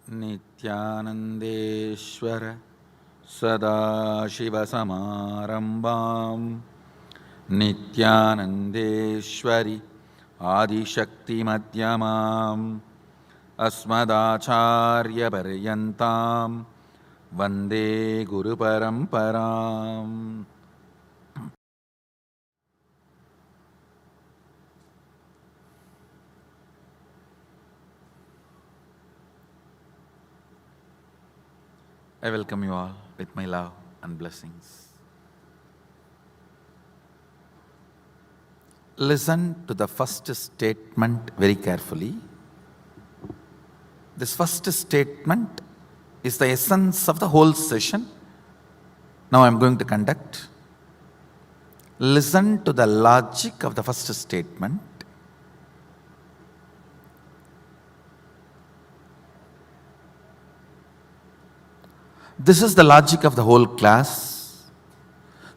नित्यानन्देश्वर सदाशिवसमारम्भां नित्यानन्देश्वरि आदिशक्तिमध्यमाम् अस्मदाचार्यपर्यन्तां वन्दे गुरुपरम्पराम्. I welcome you all with my love and blessings. Listen to the first statement very carefully. This first statement is the essence of the whole session. Now I am going to conduct. Listen to the logic of the first statement. This is the logic of the whole class,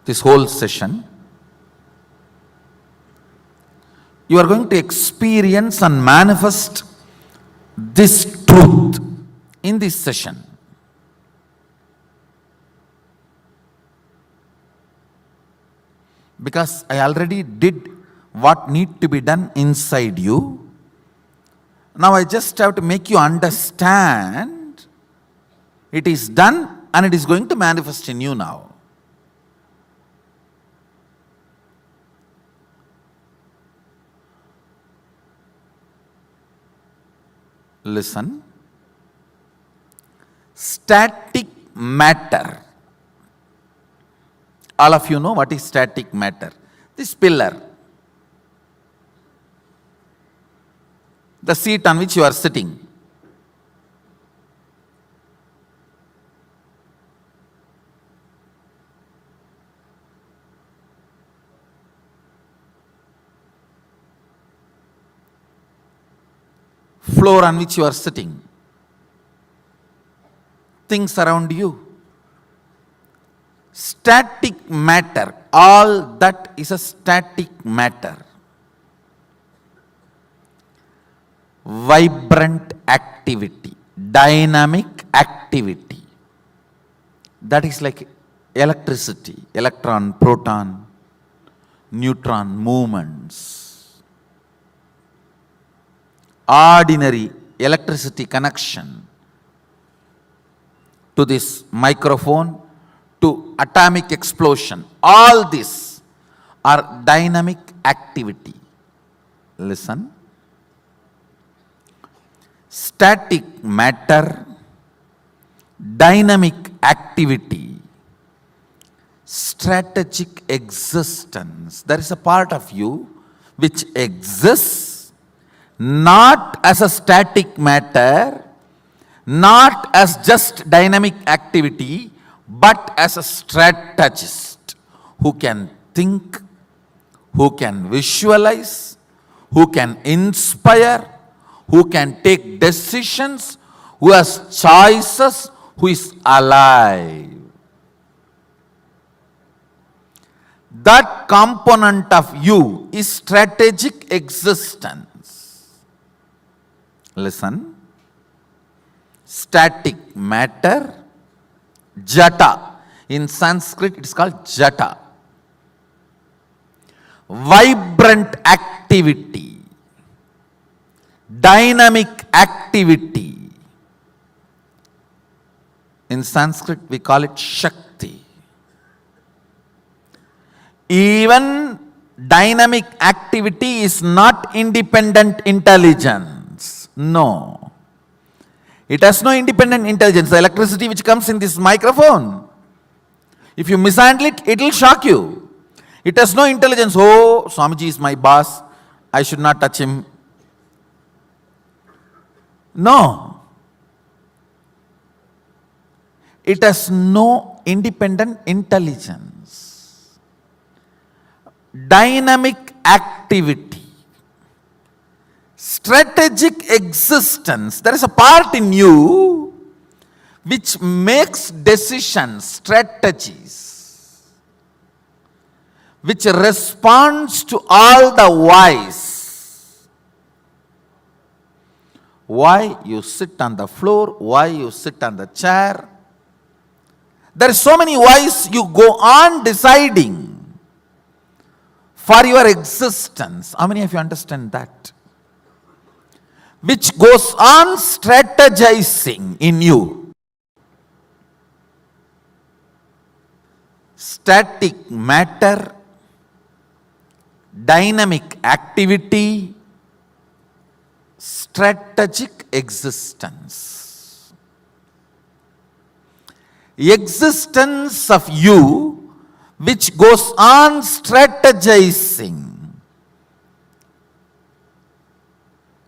this whole session. You are going to experience and manifest this truth in this session. Because I already did what need to be done inside you. Now I just have to make you understand it is done and it is going to manifest in you now. Listen. Static matter. All of you know what is static matter. This pillar, the seat on which you are sitting. Floor on which you are sitting, things around you, static matter, all that is a static matter. Vibrant activity, dynamic activity, that is like electricity, electron, proton, neutron movements. Ordinary electricity connection to this microphone, to atomic explosion, all these are dynamic activity. Listen. Static matter, dynamic activity, strategic existence. There is a part of you which exists not as a static matter, not as just dynamic activity, but as a strategist who can think, who can visualize, who can inspire, who can take decisions, who has choices, who is alive. That component of you is strategic existence. Listen. Static matter, jata. In Sanskrit it is called jata. Vibrant activity, dynamic activity. In Sanskrit we call it Shakti. Even dynamic activity is not independent intelligence. No. It has no independent intelligence. The electricity which comes in this microphone, if you mishandle it, it will shock you. It has no intelligence. Oh, Swamiji is my boss, I should not touch him. No. It has no independent intelligence. Dynamic activity, strategic existence. There is a part in you which makes decisions, strategies, which responds to all the whys. why you sit on the floor, why you sit on the chair. There are so many whys you go on deciding for your existence. How many of you understand that? Which goes on strategizing in you. Static matter, dynamic activity, strategic existence. Existence of you which goes on strategizing.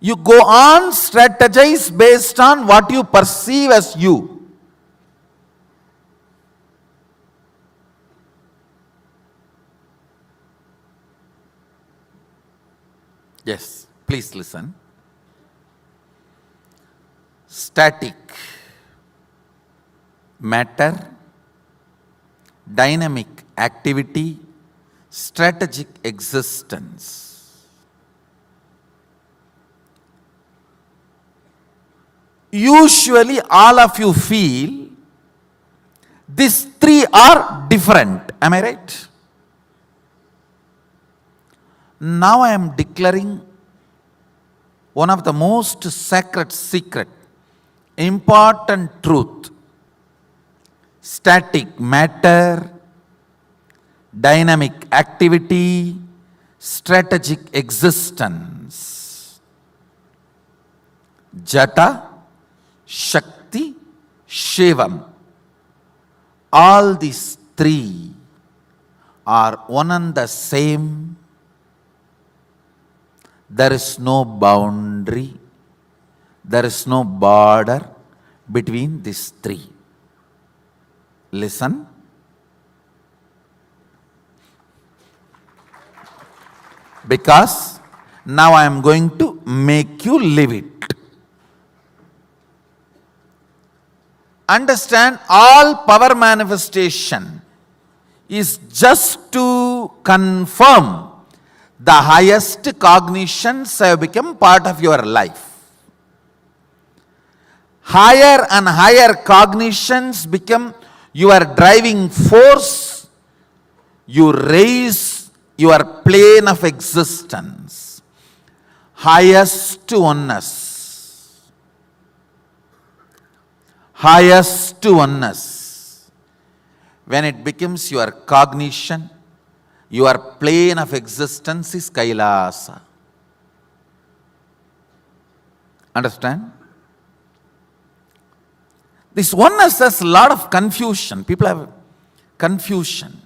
You go on strategize based on what you perceive as you. Yes, please listen. Static matter, dynamic activity, strategic existence. Usually all of you feel these three are different. Am I right? Now I am declaring one of the most sacred secret, important truth. Static matter, dynamic activity, strategic existence. Jata, Shakti, Shivam. All these three are one and the same. There is no boundary, there is no border between these three. Listen. Because now I am going to make you live it. Understand, all power manifestation is just to confirm the highest cognitions have become part of your life. Higher and higher cognitions become your driving force. You raise your plane of existence. Highest oneness. Highest oneness. When it becomes your cognition, your plane of existence is Kailasa. Understand? This oneness has a lot of confusion. People have confusion.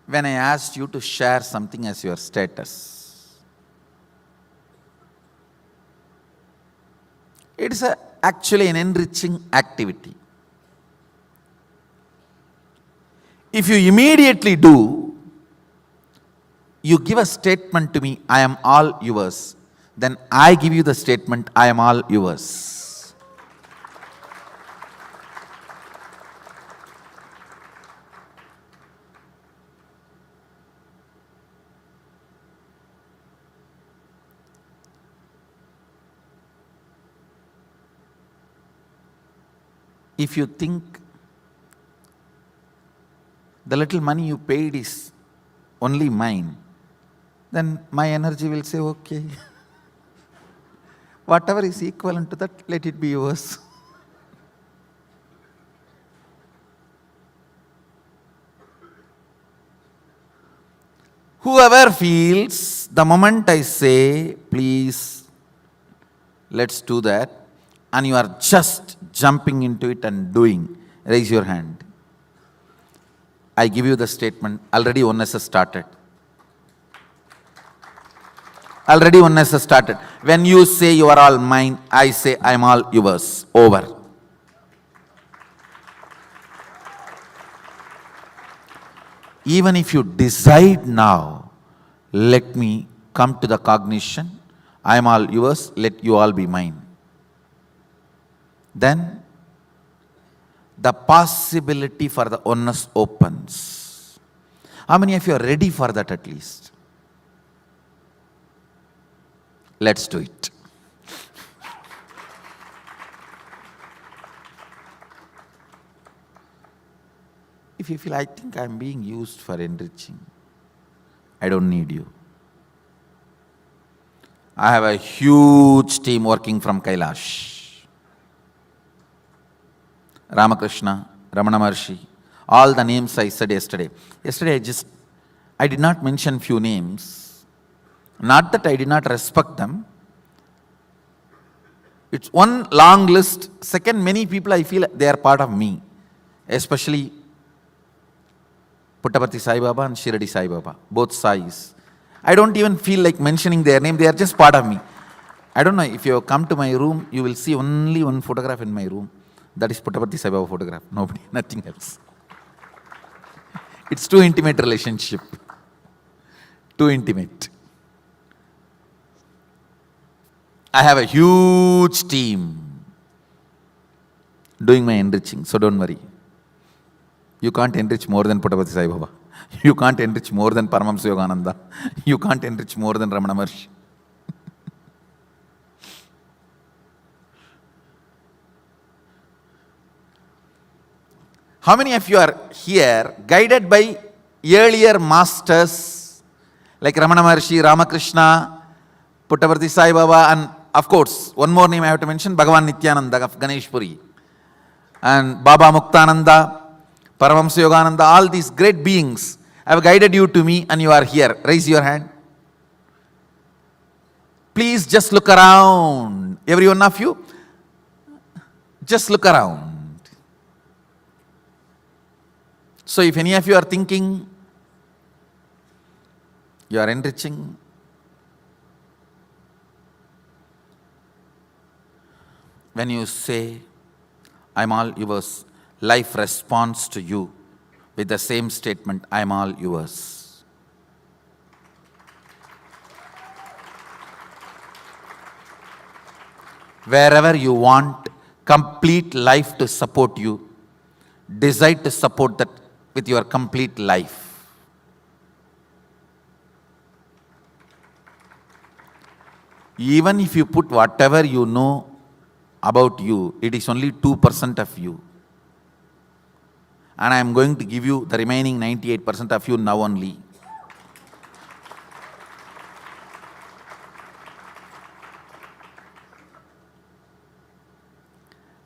When I asked you to share something as your status, it is actually an enriching activity. If you immediately do, you give a statement to me, I am all yours. Then I give you the statement, I am all yours. If you think the little money you paid is only mine, then my energy will say, okay, whatever is equivalent to that, let it be yours. Whoever feels, the moment I say, please, let's do that, and you are just jumping into it and doing, raise your hand. I give you the statement, already oneness has started. Already oneness has started. When you say you are all mine, I say I am all yours. Over. Even if you decide now, let me come to the cognition, I am all yours, let you all be mine. Then the possibility for the oneness opens. How many of you are ready for that at least? Let's do it. If you feel, I think I'm being used for enriching, I don't need you. I have a huge team working from Kailash. Ramakrishna, Ramana Maharshi, all the names I said yesterday. Yesterday I did not mention few names. Not that I did not respect them. It's one long list. Second, many people I feel they are part of me. Especially Puttaparthi Sai Baba and Shirdi Sai Baba, both Sais. I don't even feel like mentioning their name, they are just part of me. I don't know, if you come to my room, you will see only one photograph in my room. That is Puttaparthi Sai Baba photograph, nobody, nothing else. It's too intimate relationship. Too intimate. I have a huge team doing my enriching, so don't worry. You can't enrich more than Puttaparthi Sai Baba. You can't enrich more than Paramahamsa Yogananda. You can't enrich more than Ramana Maharshi. How many of you are here guided by earlier masters like Ramana Maharshi, Ramakrishna, Puttaparthi Sai Baba, and of course, one more name I have to mention, Bhagavan Nityananda of Ganeshpuri, and Baba Muktananda, Paramahamsa Yogananda, all these great beings have guided you to me and you are here. Raise your hand. Please just look around. Every one of you, just look around. So if any of you are thinking, you are enriching, when you say, I'm all yours, life responds to you with the same statement, I am all yours. Wherever you want complete life to support you, decide to support that with your complete life. Even if you put whatever you know about you, it is only 2% of you. And I am going to give you the remaining 98% of you now only.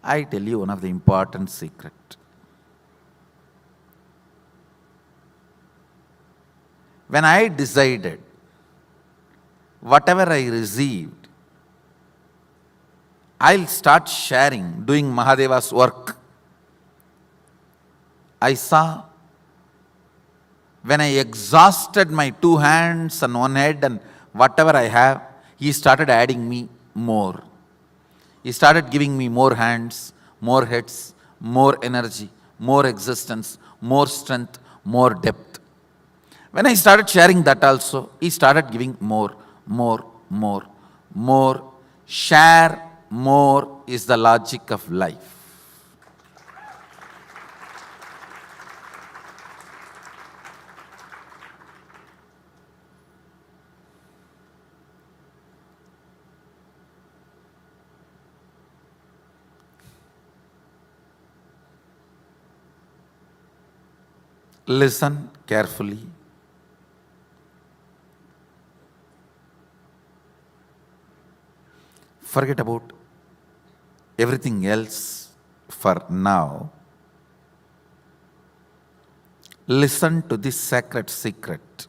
I tell you one of the important secret. When I decided, whatever I received, I'll start sharing, doing Mahadeva's work. I saw, when I exhausted my 2 hands and 1 head and whatever I have, he started adding me more. He started giving me more hands, more heads, more energy, more existence, more strength, more depth. When I started sharing that also, he started giving more. Share more is the logic of life. Listen carefully. Forget about everything else for now. Listen to this sacred secret.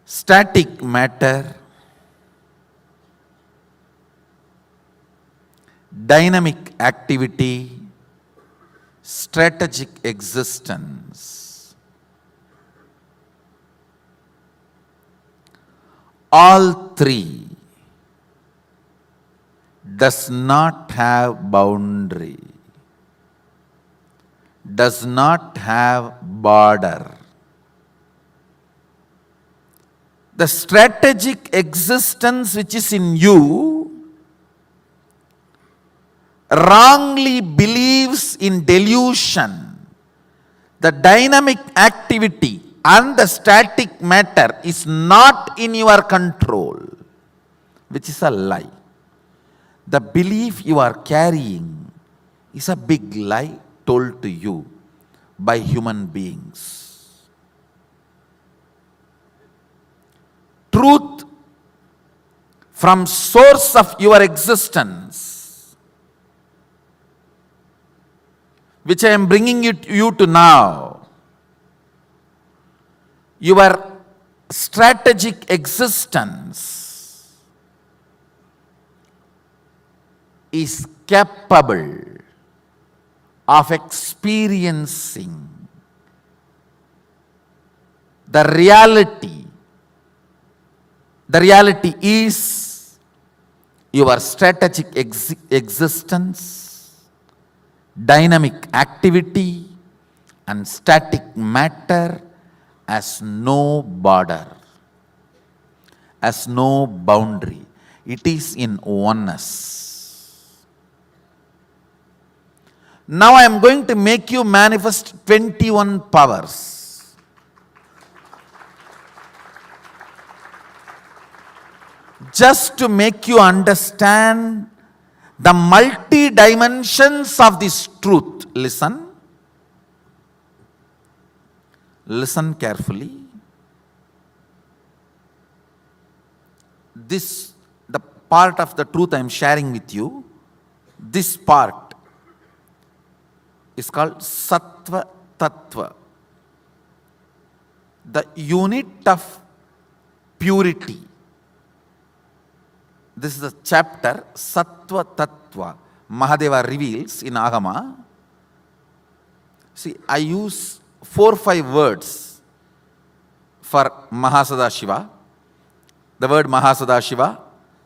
Static matter, dynamic activity, strategic existence. All three does not have boundary. does not have border. The strategic existence which is in you wrongly believes in delusion. The dynamic activity and the static matter is not in your control, which is a lie. The belief you are carrying is a big lie told to you by human beings. Truth from source of your existence, which I am bringing you to now, your strategic existence is capable of experiencing the reality. The reality is your strategic existence, dynamic activity, and static matter has no border, has no boundary. It is in oneness. Now I am going to make you manifest 21 powers. Just to make you understand the multi-dimensions of this truth. Listen. Listen carefully. This, the part of the truth I am sharing with you, this part is called Sattva Tattva, the unit of purity. This is the chapter Sattva Tattva Mahadeva reveals in Agama. See, I use 4 or 5 words for Mahasadashiva. The word Mahasadashiva,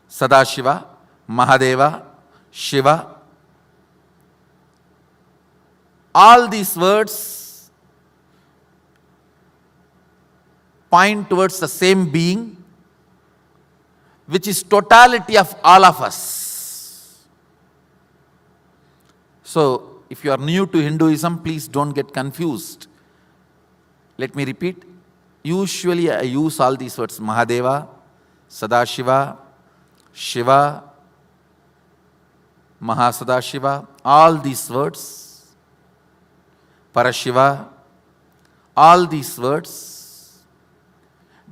Sadashiva, Mahadeva, Shiva. All these words point towards the same being, which is totality of all of us. So, if you are new to Hinduism, please don't get confused. Let me repeat. Usually I use all these words: Mahadeva, Sadashiva, Shiva, Mahasadashiva, all these words, Parashiva, all these words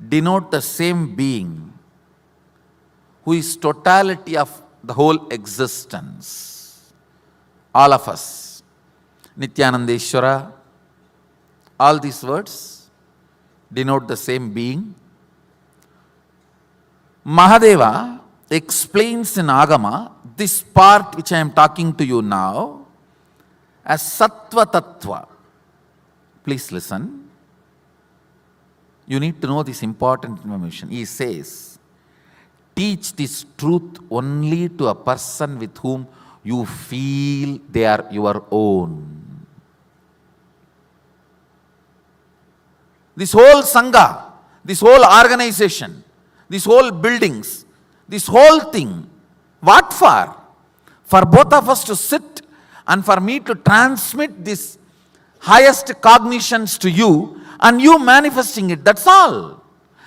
denote the same being who is totality of the whole existence. All of us. Nityanandeshwara, all these words denote the same being. Mahadeva explains in Agama this part which I am talking to you now as Sattva Tattva. Please listen. You need to know this important information. He says, teach this truth only to a person with whom you feel they are your own. This whole Sangha, this whole organization, this whole buildings, this whole thing, what for? For both of us to sit and for me to transmit this highest cognitions to you and you manifesting it, that's all.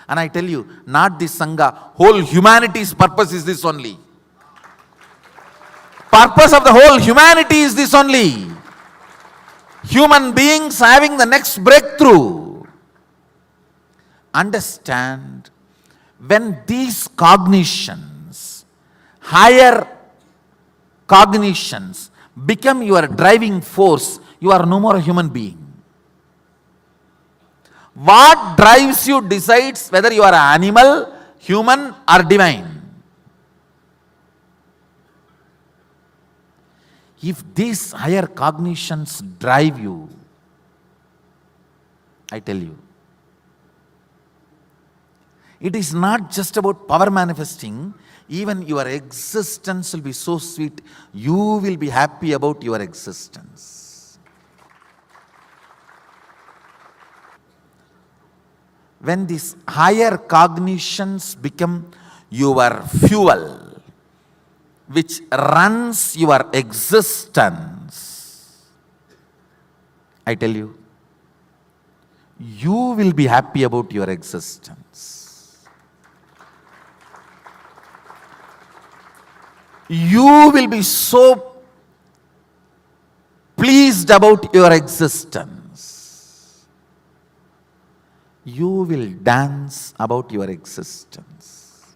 And I tell you, not this Sangha, whole humanity's purpose is this only. Purpose of the whole humanity is this only. Human beings having the next breakthrough. Understand, when these cognitions, higher cognitions, become your driving force, you are no more a human being. What drives you decides whether you are an animal, human, or divine. If these higher cognitions drive you, I tell you, it is not just about power manifesting. Even your existence will be so sweet, you will be happy about your existence. when these higher cognitions become your fuel, which runs your existence, I tell you, you will be happy about your existence. You will be so pleased about your existence. You will dance about your existence.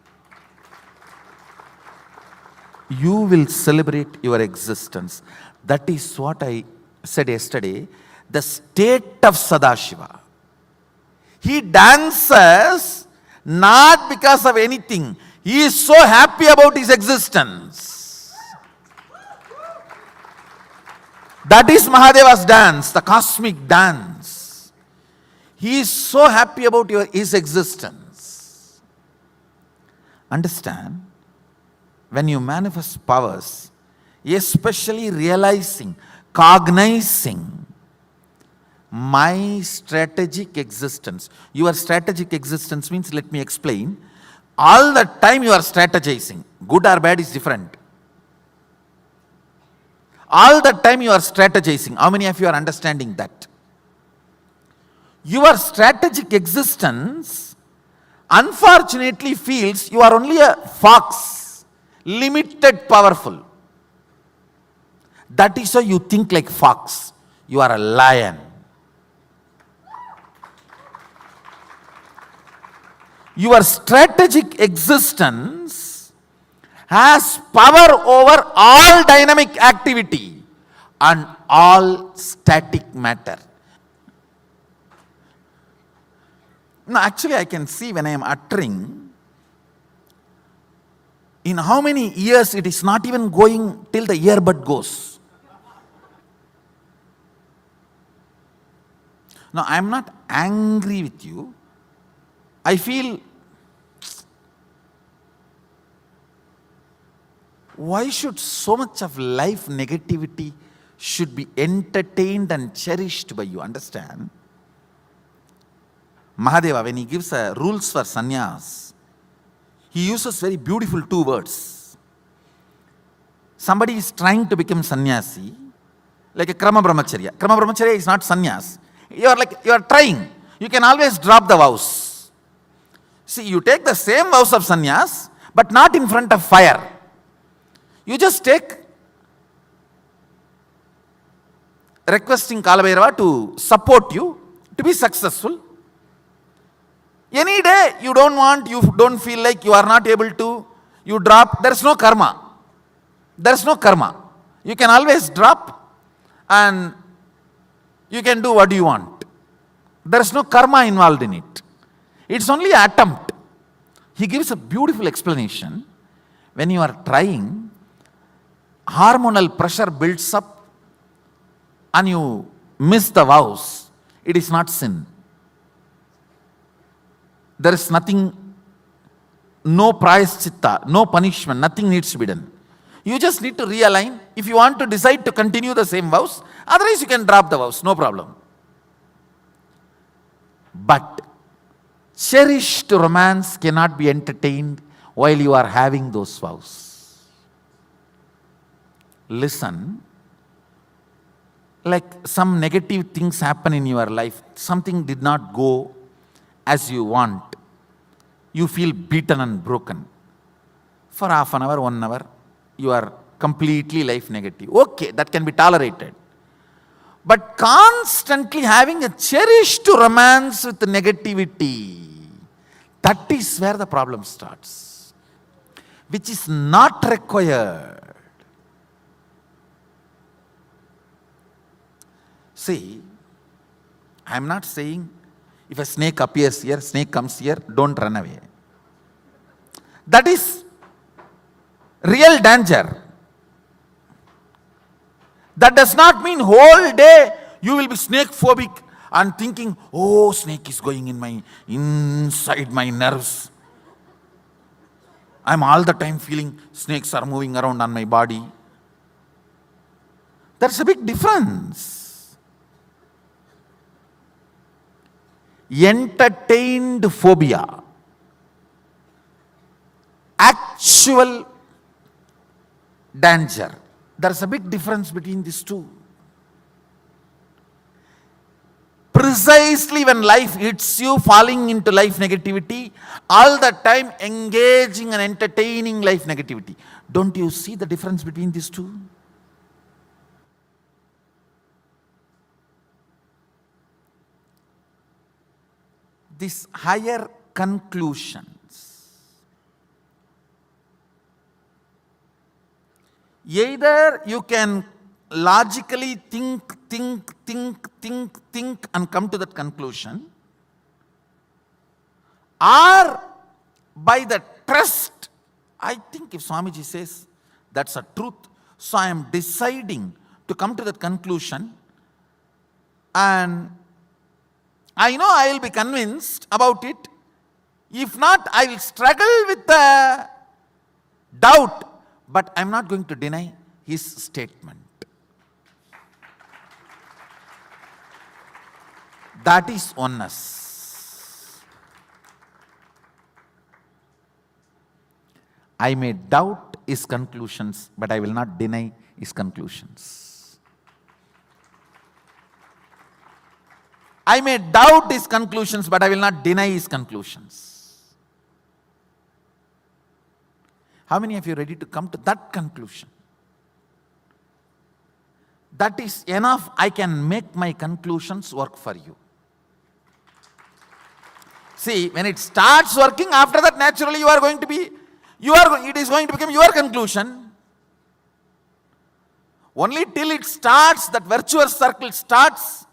You will celebrate your existence. That is what I said yesterday, the state of Sadashiva. He dances not because of anything. He is so happy about his existence. That is Mahadeva's dance, the cosmic dance. He is so happy about his existence. Understand, when you manifest powers, especially realizing, cognizing my strategic existence. Your strategic existence means, let me explain, all the time you are strategizing. Good or bad is different. All the time you are strategizing. How many of you are understanding that? Your strategic existence unfortunately feels you are only a fox, limited, powerful. That is why you think like fox. You are a lion. Your strategic existence has power over all dynamic activity and all static matter. Now, actually, I can see when I am uttering, in how many years it is not even going till the earbud goes. Now, I am not angry with you. I feel, why should so much of life negativity should be entertained and cherished by you? Understand? Mahadeva, when he gives rules for sannyas, he uses very beautiful two words. Somebody is trying to become sannyasi, like a krama brahmacharya. Krama brahmacharya is not sannyas. You are trying. You can always drop the vows. See, you take the same vows of sannyas, but not in front of fire. You just take requesting Kalabhairava to support you to be successful. Any day you don't feel like you are not able to, you drop, there is no karma. There is no karma. You can always drop and you can do what you want. There is no karma involved in it. It's only an attempt. He gives a beautiful explanation. When you are trying, hormonal pressure builds up and you miss the vows. It is not sin. There is nothing, no prayaschitta, no punishment, nothing needs to be done. You just need to realign. If you want to decide to continue the same vows, otherwise you can drop the vows, no problem. But cherished romance cannot be entertained while you are having those vows. Listen, like some negative things happen in your life, something did not go as you want. You feel beaten and broken. For half an hour, 1 hour, you are completely life negative. Okay, that can be tolerated. But constantly having a cherished romance with negativity, that is where the problem starts, which is not required. See, I am not saying if a snake appears here, snake comes here, don't run away. That is real danger. That does not mean whole day you will be snake phobic and thinking, oh, snake is going inside my nerves. I'm all the time feeling snakes are moving around on my body. That's a big difference. entertained phobia, actual danger. There's a big difference between these two. Precisely when life hits you, falling into life negativity, all the time engaging and entertaining life negativity. Don't you see the difference between these two? These higher conclusions. Either you can logically think and come to that conclusion, or by the trust, I think if Swamiji says that's a truth, so I am deciding to come to that conclusion, and I know I will be convinced about it. If not, I will struggle with the doubt, but I am not going to deny his statement. That is oneness. I may doubt his conclusions, but I will not deny his conclusions. I may doubt his conclusions, but I will not deny his conclusions. How many of you are ready to come to that conclusion? That is enough. I can make my conclusions work for you. See, when it starts working, after that naturally it is going to become your conclusion. Only till it starts, that virtuous circle starts.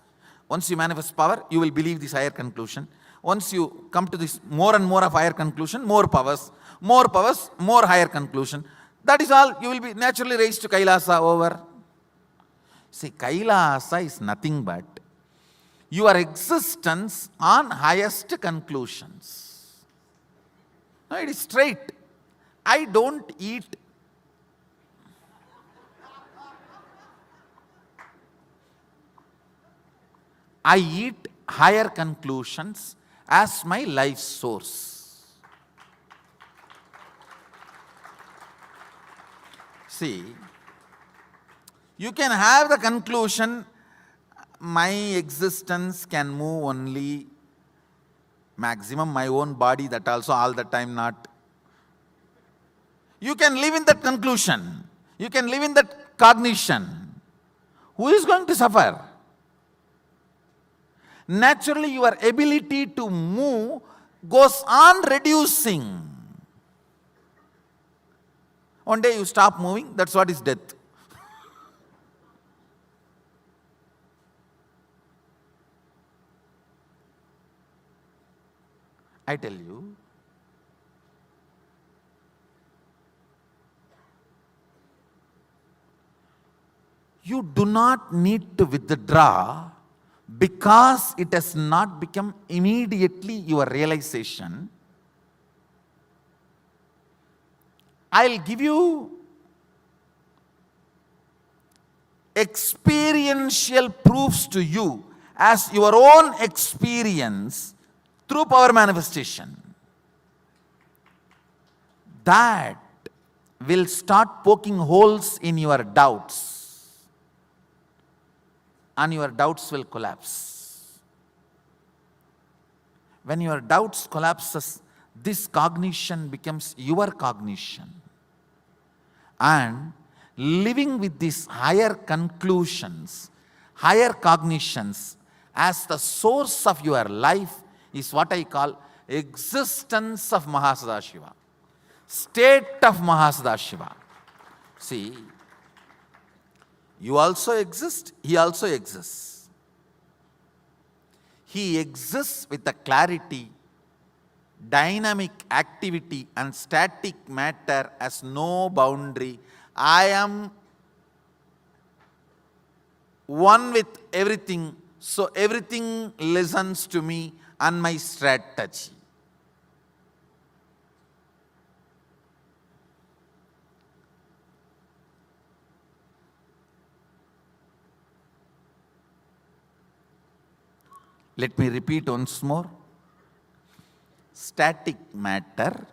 Once you manifest power, you will believe this higher conclusion. Once you come to this more and more of higher conclusion, more powers, more higher conclusion. That is all. You will be naturally raised to Kailasa over. See, Kailasa is nothing but your existence on highest conclusions. No, it is straight. I don't eat. I eat higher conclusions as my life source. See, you can have the conclusion, my existence can move only maximum my own body, that also all the time not. You can live in that conclusion. You can live in that cognition. Who is going to suffer? Naturally, your ability to move goes on reducing. One day you stop moving, that's what is death. I tell you, you do not need to withdraw because it has not become immediately your realization. I'll give you experiential proofs to you as your own experience through power manifestation. That will start poking holes in your doubts. And your doubts will collapse. When your doubts collapses, this cognition becomes your cognition. And living with these higher conclusions, higher cognitions as the source of your life is what I call existence of Mahasadashiva, state of Mahasadashiva. See, you also exist, he also exists. He exists with the clarity, dynamic activity and static matter as no boundary. I am one with everything, so everything listens to me and my strategy. Let me repeat once more. Static matter,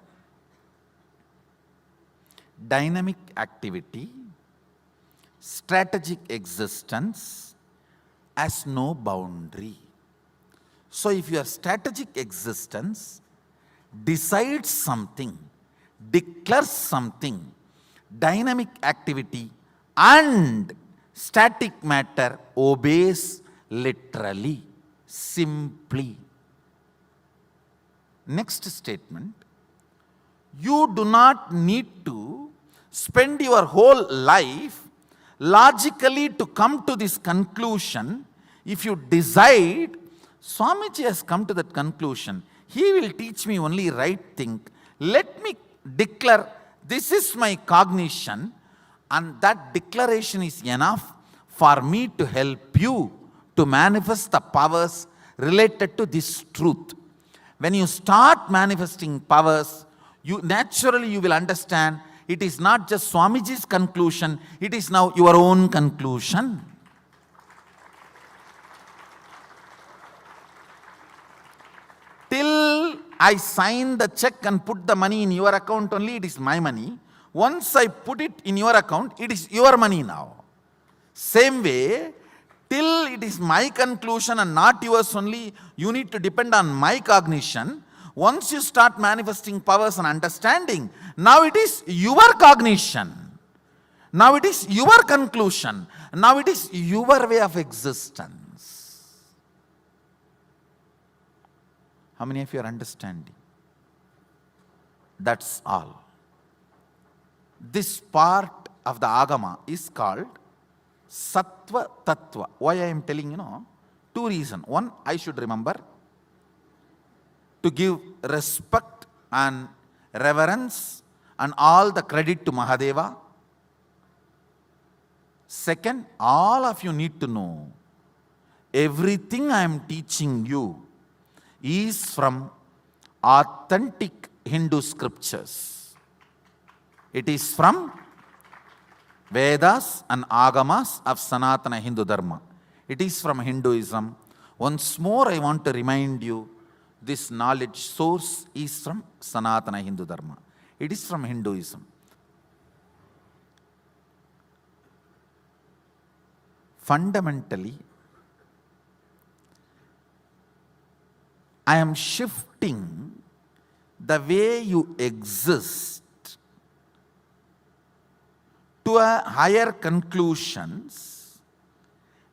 dynamic activity, strategic existence has no boundary. So if your strategic existence decides something, declares something, dynamic activity and static matter obeys literally, simply. Next statement, you do not need to spend your whole life logically to come to this conclusion. If you decide, Swamiji has come to that conclusion, he will teach me only right thing. Let me declare, this is my cognition, and that declaration is enough for me to help you to manifest the powers related to this truth. When you start manifesting powers, you will understand it is not just Swamiji's conclusion, it is now your own conclusion. Till I sign the check and put the money in your account only, it is my money. Once I put it in your account, it is your money now. Same way, till it is my conclusion and not yours only, you need to depend on my cognition. Once you start manifesting powers and understanding, now it is your cognition. Now it is your conclusion. Now it is your way of existence. How many of you are understanding? That's all. This part of the Agama is called Sattva Tattva. Why I am telling you, two reasons. One, I should remember to give respect and reverence and all the credit to Mahadeva. Second, all of you need to know, everything I am teaching you is from authentic Hindu scriptures. It is from Vedas and Agamas of Sanatana Hindu Dharma. It is from Hinduism. Once more I want to remind you, this knowledge source is from Sanatana Hindu Dharma. It is from Hinduism. Fundamentally, I am shifting the way you exist to a higher conclusions,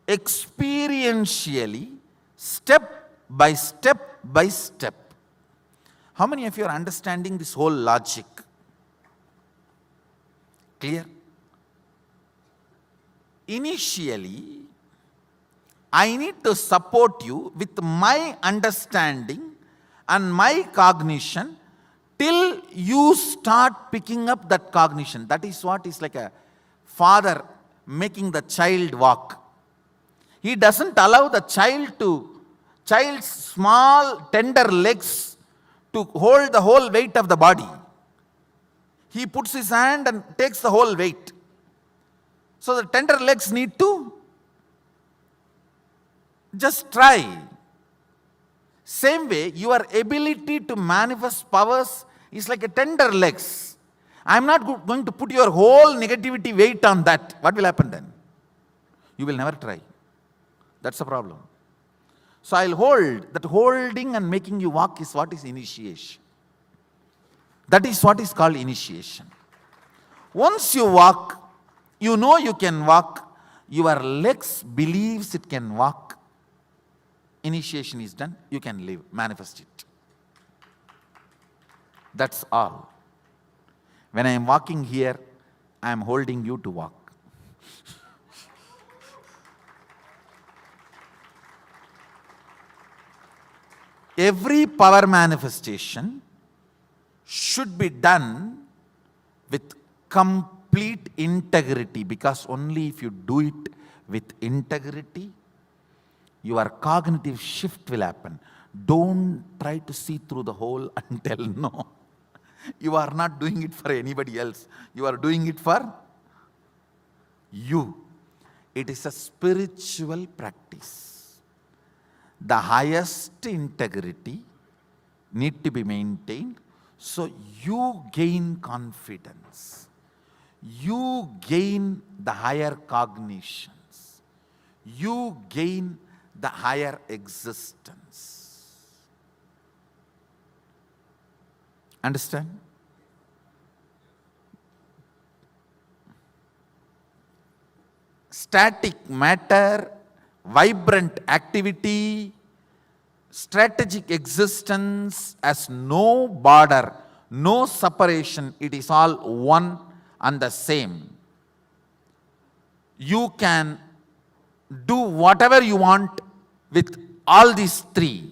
experientially, step by step by step. How many of you are understanding this whole logic? Clear? Initially, I need to support you with my understanding and my cognition till you start picking up that cognition. That is what is like a father making the child walk. He doesn't allow the child's small tender legs to hold the whole weight of the body. He puts his hand and takes the whole weight. So the tender legs need to just try. Same way, your ability to manifest powers is like a tender legs. I am not going to put your whole negativity weight on that. What will happen then? You will never try. That's the problem. So I'll hold. That holding and making you walk is what is initiation. That is what is called initiation. Once you walk, you know you can walk. Your legs believes it can walk. Initiation is done. You can live, manifest it. That's all. When I am walking here, I am holding you to walk. Every power manifestation should be done with complete integrity, because only if you do it with integrity, your cognitive shift will happen. Don't try to see through the hole and tell no. You are not doing it for anybody else. You are doing it for you. It is a spiritual practice. the highest integrity need to be maintained. So you gain confidence. You gain the higher cognitions. You gain the higher existence. Understand? Static matter, vibrant activity, strategic existence has no border, no separation. It is all one and the same. You can do whatever you want with all these three.